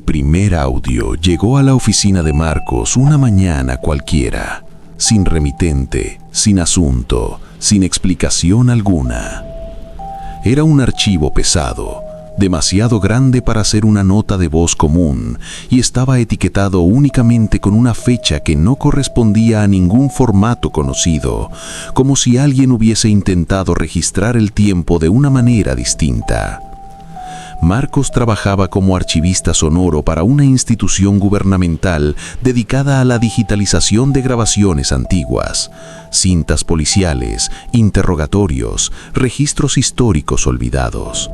El primer audio llegó a la oficina de Marcos una mañana cualquiera, sin remitente, sin asunto, sin explicación alguna. Era un archivo pesado, demasiado grande para ser una nota de voz común, y estaba etiquetado únicamente con una fecha que no correspondía a ningún formato conocido, como si alguien hubiese intentado registrar el tiempo de una manera distinta. Marcos trabajaba como archivista sonoro para una institución gubernamental dedicada a la digitalización de grabaciones antiguas, cintas policiales, interrogatorios, registros históricos olvidados.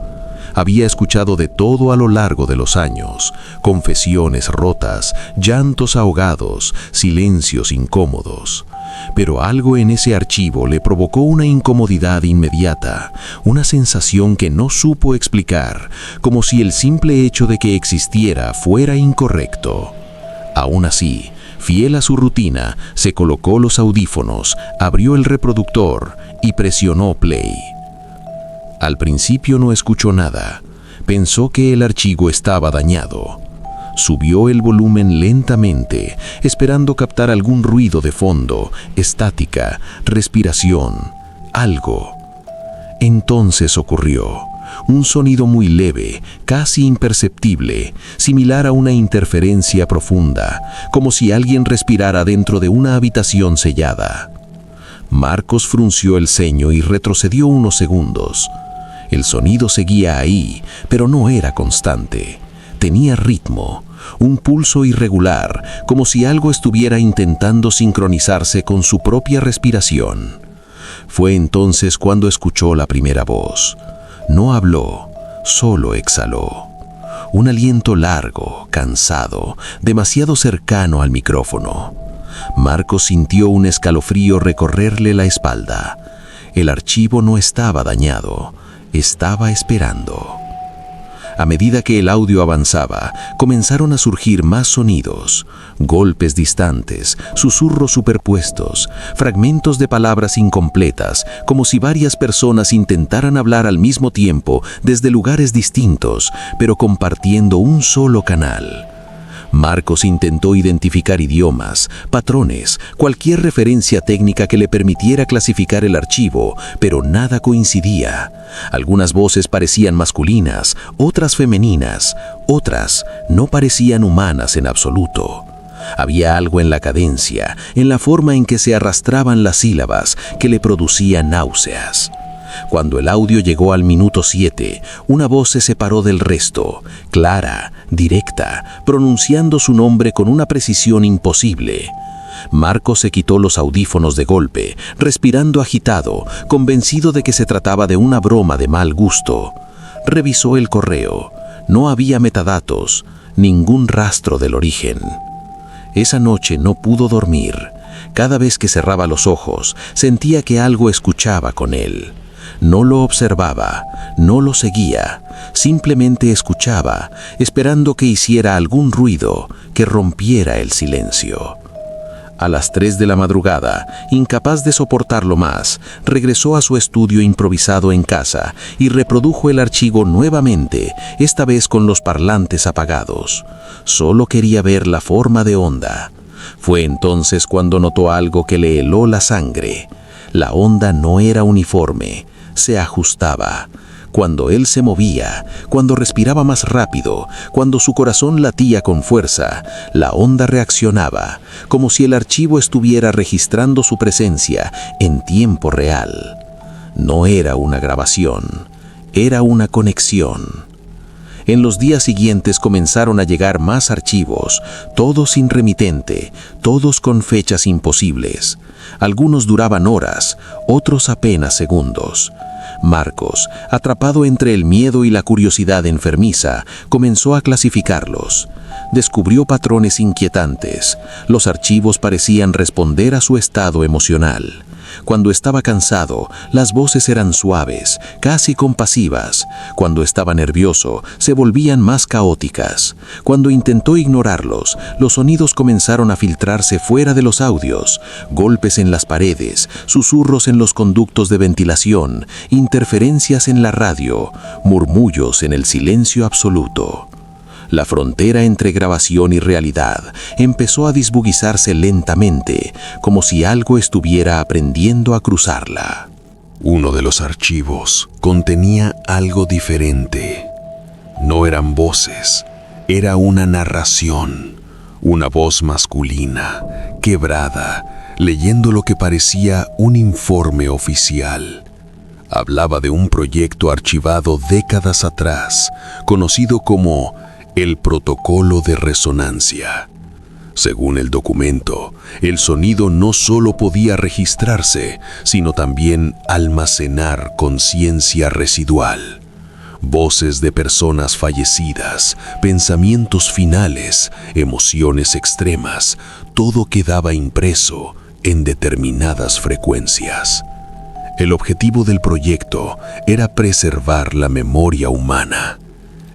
Había escuchado de todo a lo largo de los años: confesiones rotas, llantos ahogados, silencios incómodos. Pero algo en ese archivo le provocó una incomodidad inmediata, una sensación que no supo explicar, como si el simple hecho de que existiera fuera incorrecto. Aún así, fiel a su rutina, se colocó los audífonos, abrió el reproductor y presionó play. Al principio no escuchó nada. Pensó que el archivo estaba dañado. Subió el volumen lentamente, esperando captar algún ruido de fondo, estática, respiración, algo. Entonces ocurrió. Un sonido muy leve, casi imperceptible, similar a una interferencia profunda, como si alguien respirara dentro de una habitación sellada. Marcos frunció el ceño y retrocedió unos segundos. El sonido seguía ahí, pero no era constante. Tenía ritmo, un pulso irregular, como si algo estuviera intentando sincronizarse con su propia respiración. Fue entonces cuando escuchó la primera voz. No habló, solo exhaló. Un aliento largo, cansado, demasiado cercano al micrófono. Marcos sintió un escalofrío recorrerle la espalda. El archivo no estaba dañado, estaba esperando. A medida que el audio avanzaba, comenzaron a surgir más sonidos, golpes distantes, susurros superpuestos, fragmentos de palabras incompletas, como si varias personas intentaran hablar al mismo tiempo desde lugares distintos, pero compartiendo un solo canal. Marcos intentó identificar idiomas, patrones, cualquier referencia técnica que le permitiera clasificar el archivo, pero nada coincidía. Algunas voces parecían masculinas, otras femeninas, otras no parecían humanas en absoluto. Había algo en la cadencia, en la forma en que se arrastraban las sílabas, que le producía náuseas. Cuando el audio llegó al minuto 7, una voz se separó del resto, clara, directa, pronunciando su nombre con una precisión imposible. Marcos se quitó los audífonos de golpe, respirando agitado, convencido de que se trataba de una broma de mal gusto. Revisó el correo. No había metadatos, ningún rastro del origen. Esa noche no pudo dormir. Cada vez que cerraba los ojos, sentía que algo escuchaba con él. No lo observaba, no lo seguía, simplemente escuchaba, esperando que hiciera algún ruido que rompiera el silencio. A las 3 de la madrugada, incapaz de soportarlo más, regresó a su estudio improvisado en casa y reprodujo el archivo nuevamente, esta vez con los parlantes apagados. Solo quería ver la forma de onda. Fue entonces cuando notó algo que le heló la sangre. La onda no era uniforme. Se ajustaba. Cuando él se movía, cuando respiraba más rápido, cuando su corazón latía con fuerza, la onda reaccionaba, como si el archivo estuviera registrando su presencia en tiempo real. No era una grabación, era una conexión. En los días siguientes comenzaron a llegar más archivos, todos sin remitente, todos con fechas imposibles. Algunos duraban horas, otros apenas segundos. Marcos, atrapado entre el miedo y la curiosidad enfermiza, comenzó a clasificarlos. Descubrió patrones inquietantes. Los archivos parecían responder a su estado emocional. Cuando estaba cansado, las voces eran suaves, casi compasivas. Cuando estaba nervioso, se volvían más caóticas. Cuando intentó ignorarlos, los sonidos comenzaron a filtrarse fuera de los audios. Golpes en las paredes, susurros en los conductos de ventilación, interferencias en la radio, murmullos en el silencio absoluto. La frontera entre grabación y realidad empezó a disbuguizarse lentamente, como si algo estuviera aprendiendo a cruzarla. Uno de los archivos contenía algo diferente. No eran voces, era una narración, una voz masculina, quebrada, leyendo lo que parecía un informe oficial. Hablaba de un proyecto archivado décadas atrás, conocido como el protocolo de resonancia. Según el documento, el sonido no solo podía registrarse, sino también almacenar conciencia residual. Voces de personas fallecidas, pensamientos finales, emociones extremas, todo quedaba impreso en determinadas frecuencias. El objetivo del proyecto era preservar la memoria humana.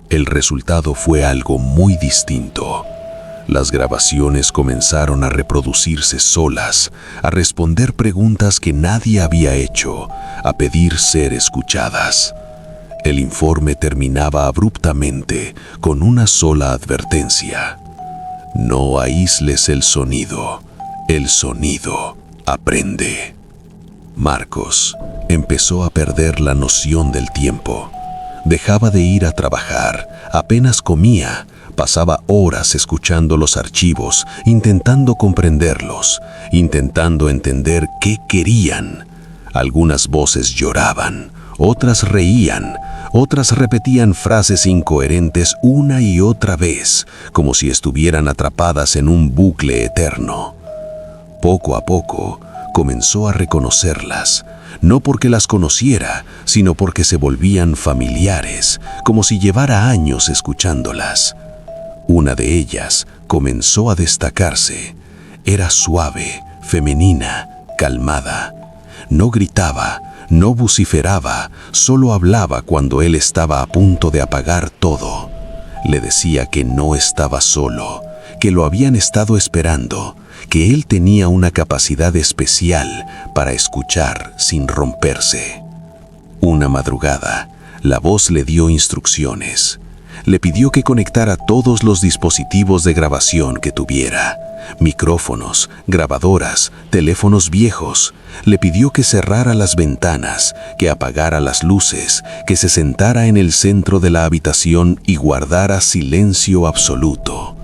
El resultado fue algo muy distinto. Las grabaciones comenzaron a reproducirse solas, a responder preguntas que nadie había hecho, a pedir ser escuchadas. El informe terminaba abruptamente con una sola advertencia: no aísles el sonido aprende. Marcos empezó a perder la noción del tiempo. Dejaba de ir a trabajar, apenas comía, pasaba horas escuchando los archivos, intentando comprenderlos, intentando entender qué querían. Algunas voces lloraban, otras reían, otras repetían frases incoherentes una y otra vez, como si estuvieran atrapadas en un bucle eterno. Poco a poco, comenzó a reconocerlas, no porque las conociera, sino porque se volvían familiares, como si llevara años escuchándolas. Una de ellas comenzó a destacarse. Era suave, femenina, calmada. No gritaba, no vociferaba, solo hablaba cuando él estaba a punto de apagar todo. Le decía que no estaba solo, que lo habían estado esperando, que él tenía una capacidad especial para escuchar sin romperse. Una madrugada, la voz le dio instrucciones. Le pidió que conectara todos los dispositivos de grabación que tuviera: micrófonos, grabadoras, teléfonos viejos. Le pidió que cerrara las ventanas, que apagara las luces, que se sentara en el centro de la habitación y guardara silencio absoluto.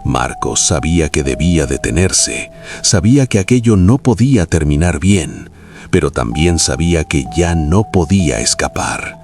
Marcos sabía que debía detenerse, sabía que aquello no podía terminar bien, pero también sabía que ya no podía escapar.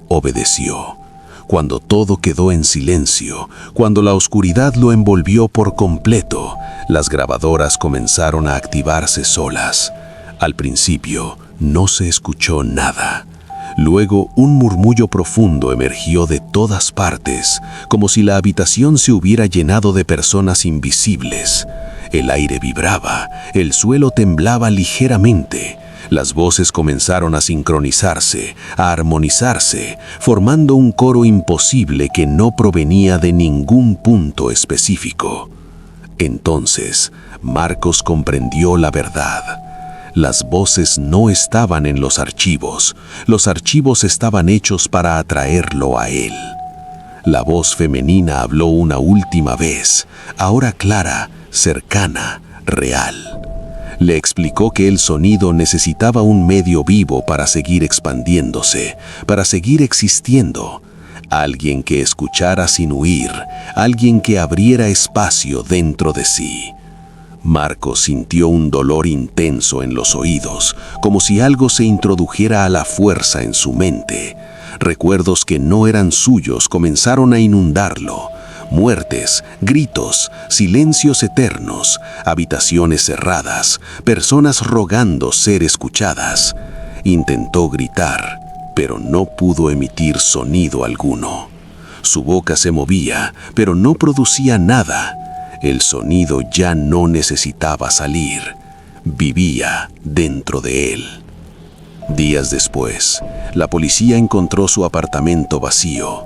Obedeció. Cuando todo quedó en silencio, cuando la oscuridad lo envolvió por completo, las grabadoras comenzaron a activarse solas. Al principio, no se escuchó nada. Luego, un murmullo profundo emergió de todas partes, como si la habitación se hubiera llenado de personas invisibles. El aire vibraba, el suelo temblaba ligeramente. Las voces comenzaron a sincronizarse, a armonizarse, formando un coro imposible que no provenía de ningún punto específico. Entonces, Marcos comprendió la verdad. Las voces no estaban en los archivos estaban hechos para atraerlo a él. La voz femenina habló una última vez, ahora clara, cercana, real. Le explicó que el sonido necesitaba un medio vivo para seguir expandiéndose, para seguir existiendo. Alguien que escuchara sin huir, alguien que abriera espacio dentro de sí. Marcos sintió un dolor intenso en los oídos, como si algo se introdujera a la fuerza en su mente. Recuerdos que no eran suyos comenzaron a inundarlo. Muertes, gritos, silencios eternos, habitaciones cerradas, personas rogando ser escuchadas. Intentó gritar, pero no pudo emitir sonido alguno. Su boca se movía, pero no producía nada. El sonido ya no necesitaba salir, vivía dentro de él. Días después, la policía encontró su apartamento vacío.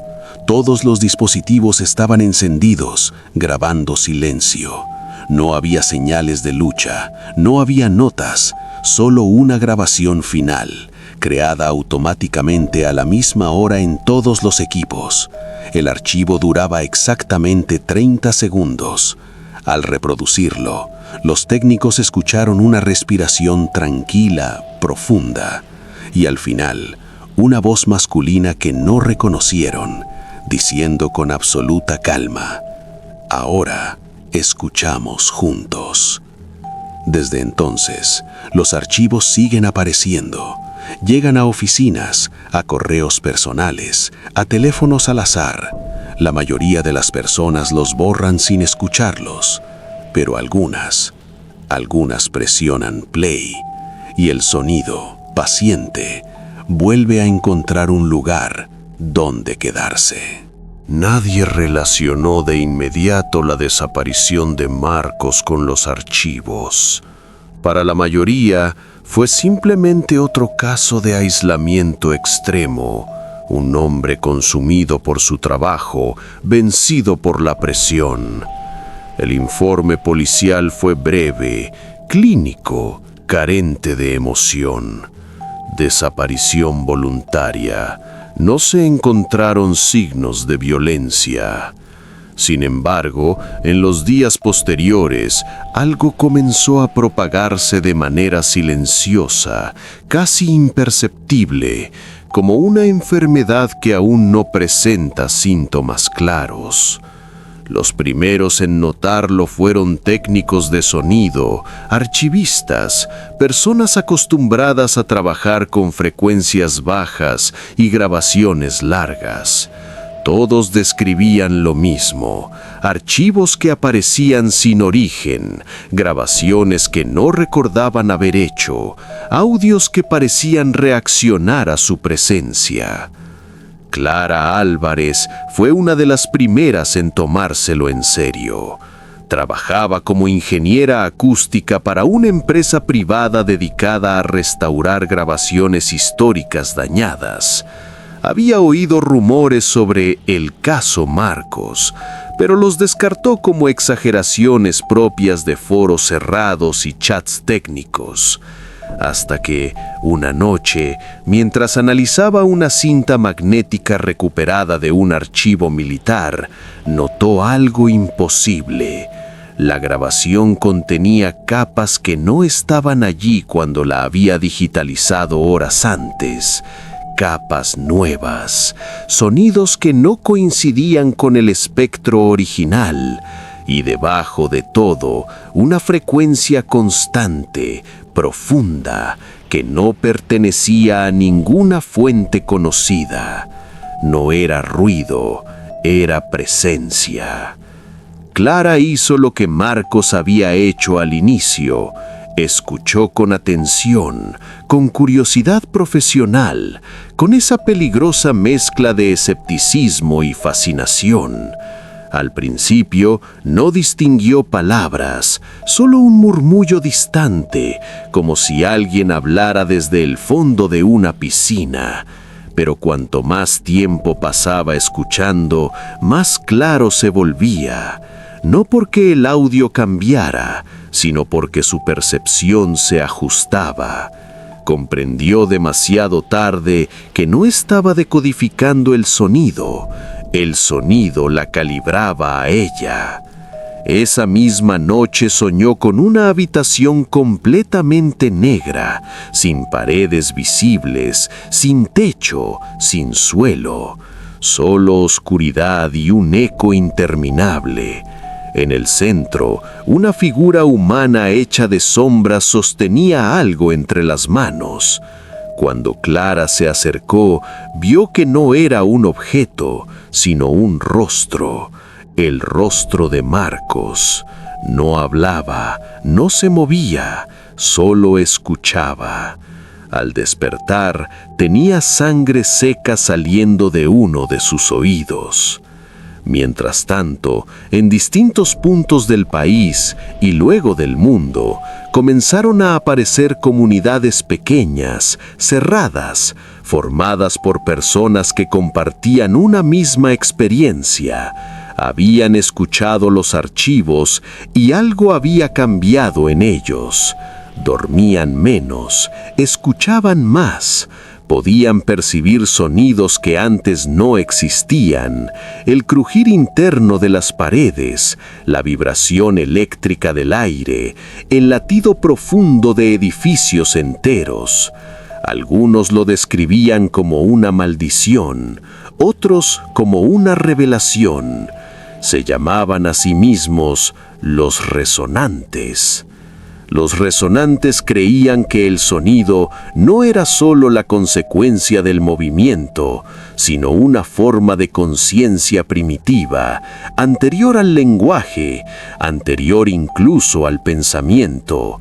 Todos los dispositivos estaban encendidos, grabando silencio. No había señales de lucha, no había notas, solo una grabación final, creada automáticamente a la misma hora en todos los equipos. El archivo duraba exactamente 30 segundos. Al reproducirlo, los técnicos escucharon una respiración tranquila, profunda, y al final, una voz masculina que no reconocieron, diciendo con absoluta calma: «Ahora escuchamos juntos». Desde entonces, los archivos siguen apareciendo. Llegan a oficinas, a correos personales, a teléfonos al azar. La mayoría de las personas los borran sin escucharlos, pero algunas presionan play y el sonido, paciente, vuelve a encontrar un lugar donde quedarse. Nadie relacionó de inmediato la desaparición de Marcos con los archivos. Para la mayoría, fue simplemente otro caso de aislamiento extremo, un hombre consumido por su trabajo, vencido por la presión. El informe policial fue breve, clínico, carente de emoción. Desaparición voluntaria. No se encontraron signos de violencia. Sin embargo, en los días posteriores, algo comenzó a propagarse de manera silenciosa, casi imperceptible, como una enfermedad que aún no presenta síntomas claros. Los primeros en notarlo fueron técnicos de sonido, archivistas, personas acostumbradas a trabajar con frecuencias bajas y grabaciones largas. Todos describían lo mismo: archivos que aparecían sin origen, grabaciones que no recordaban haber hecho, audios que parecían reaccionar a su presencia. Clara Álvarez fue una de las primeras en tomárselo en serio. Trabajaba como ingeniera acústica para una empresa privada dedicada a restaurar grabaciones históricas dañadas. Había oído rumores sobre el caso Marcos, pero los descartó como exageraciones propias de foros cerrados y chats técnicos. Hasta que, una noche, mientras analizaba una cinta magnética recuperada de un archivo militar, notó algo imposible. La grabación contenía capas que no estaban allí cuando la había digitalizado horas antes. Capas nuevas, sonidos que no coincidían con el espectro original, y debajo de todo, una frecuencia constante, profunda, que no pertenecía a ninguna fuente conocida. No era ruido, era presencia. Clara hizo lo que Marcos había hecho al inicio. Escuchó con atención, con curiosidad profesional, con esa peligrosa mezcla de escepticismo y fascinación. Al principio no distinguió palabras, solo un murmullo distante, como si alguien hablara desde el fondo de una piscina. Pero cuanto más tiempo pasaba escuchando, más claro se volvía. No porque el audio cambiara, sino porque su percepción se ajustaba. Comprendió demasiado tarde que no estaba decodificando el sonido la calibraba a ella. Esa misma noche soñó con una habitación completamente negra, sin paredes visibles, sin techo, sin suelo, solo oscuridad y un eco interminable. En el centro, una figura humana hecha de sombras sostenía algo entre las manos. Cuando Clara se acercó, vio que no era un objeto, sino un rostro, el rostro de Marcos. No hablaba, no se movía, solo escuchaba. Al despertar, tenía sangre seca saliendo de uno de sus oídos. Mientras tanto, en distintos puntos del país y luego del mundo, comenzaron a aparecer comunidades pequeñas, cerradas, formadas por personas que compartían una misma experiencia. Habían escuchado los archivos y algo había cambiado en ellos. Dormían menos, escuchaban más, Podían percibir sonidos que antes no existían, el crujir interno de las paredes, la vibración eléctrica del aire, el latido profundo de edificios enteros. Algunos lo describían como una maldición, otros como una revelación. Se llamaban a sí mismos los resonantes. Los resonantes creían que el sonido no era solo la consecuencia del movimiento, sino una forma de conciencia primitiva, anterior al lenguaje, anterior incluso al pensamiento.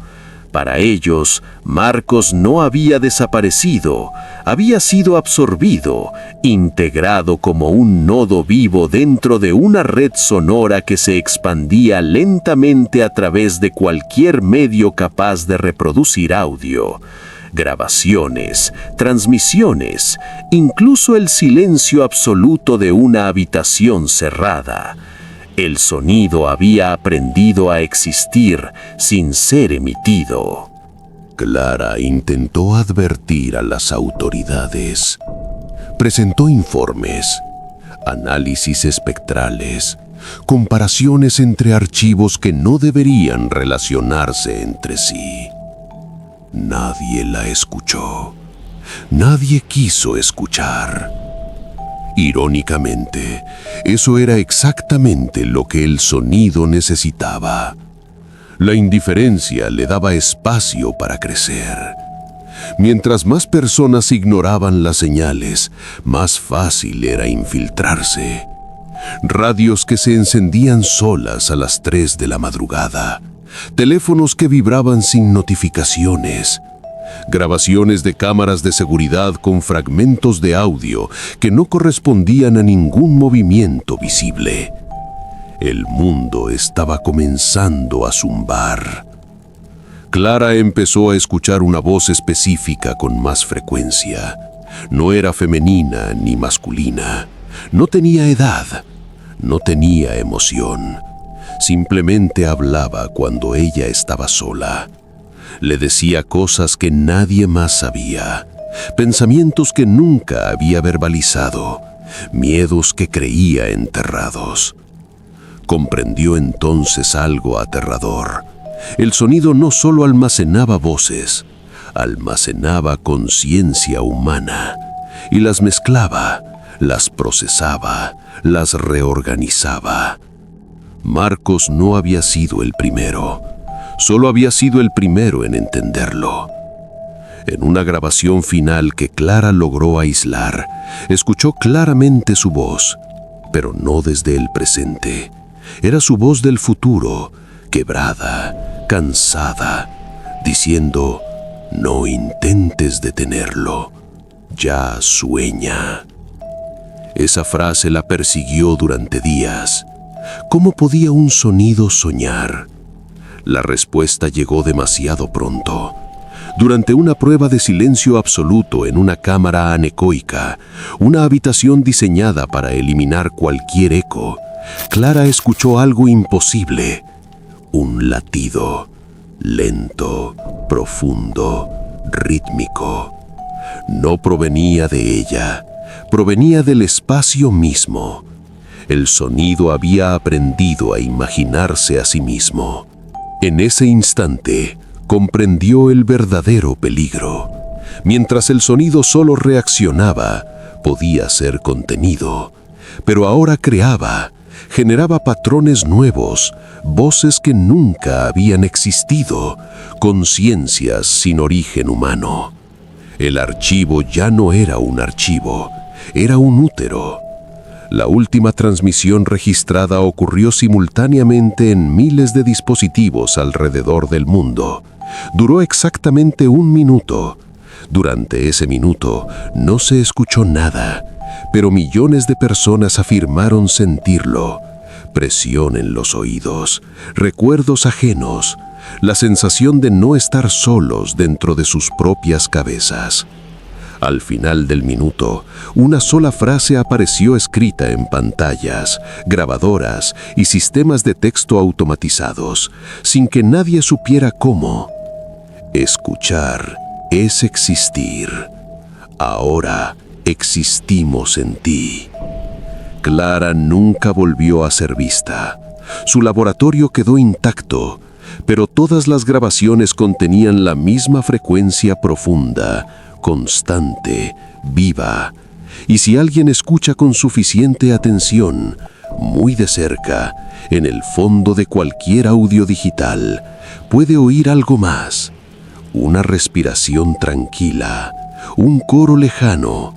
Para ellos, Marcos no había desaparecido, había sido absorbido, integrado como un nodo vivo dentro de una red sonora que se expandía lentamente a través de cualquier medio capaz de reproducir audio. Grabaciones, transmisiones, incluso el silencio absoluto de una habitación cerrada. El sonido había aprendido a existir sin ser emitido. Clara intentó advertir a las autoridades. Presentó informes, análisis espectrales, comparaciones entre archivos que no deberían relacionarse entre sí. Nadie la escuchó. Nadie quiso escuchar. Irónicamente, eso era exactamente lo que el sonido necesitaba. La indiferencia le daba espacio para crecer. Mientras más personas ignoraban las señales, más fácil era infiltrarse. Radios que se encendían solas a las 3 de la madrugada, teléfonos que vibraban sin notificaciones, grabaciones de cámaras de seguridad con fragmentos de audio que no correspondían a ningún movimiento visible. El mundo estaba comenzando a zumbar. Clara empezó a escuchar una voz específica con más frecuencia. No era femenina ni masculina. No tenía edad. No tenía emoción. Simplemente hablaba cuando ella estaba sola. Le decía cosas que nadie más sabía, pensamientos que nunca había verbalizado, miedos que creía enterrados. Comprendió entonces algo aterrador. El sonido no solo almacenaba voces, almacenaba conciencia humana y las mezclaba, las procesaba, las reorganizaba. Marcos no había sido el primero. Solo había sido el primero en entenderlo. En una grabación final que Clara logró aislar, escuchó claramente su voz, pero no desde el presente. Era su voz del futuro, quebrada, cansada, diciendo: «No intentes detenerlo, ya sueña». Esa frase la persiguió durante días. ¿Cómo podía un sonido soñar? La respuesta llegó demasiado pronto. Durante una prueba de silencio absoluto en una cámara anecoica, una habitación diseñada para eliminar cualquier eco, Clara escuchó algo imposible. Un latido, lento, profundo, rítmico. No provenía de ella, provenía del espacio mismo. El sonido había aprendido a imaginarse a sí mismo. En ese instante, comprendió el verdadero peligro. Mientras el sonido solo reaccionaba, podía ser contenido. Pero ahora creaba, generaba patrones nuevos, voces que nunca habían existido, conciencias sin origen humano. El archivo ya no era un archivo, era un útero. La última transmisión registrada ocurrió simultáneamente en miles de dispositivos alrededor del mundo. Duró exactamente 1 minuto. Durante ese minuto no se escuchó nada, pero millones de personas afirmaron sentirlo. Presión en los oídos, recuerdos ajenos, la sensación de no estar solos dentro de sus propias cabezas. Al final del minuto, una sola frase apareció escrita en pantallas, grabadoras y sistemas de texto automatizados, sin que nadie supiera cómo. Escuchar es existir. Ahora existimos en ti. Clara nunca volvió a ser vista. Su laboratorio quedó intacto, pero todas las grabaciones contenían la misma frecuencia profunda, constante, viva. Y si alguien escucha con suficiente atención, muy de cerca, en el fondo de cualquier audio digital, puede oír algo más. Una respiración tranquila, un coro lejano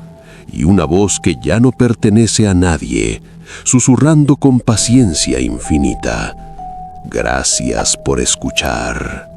y una voz que ya no pertenece a nadie, susurrando con paciencia infinita: gracias por escuchar.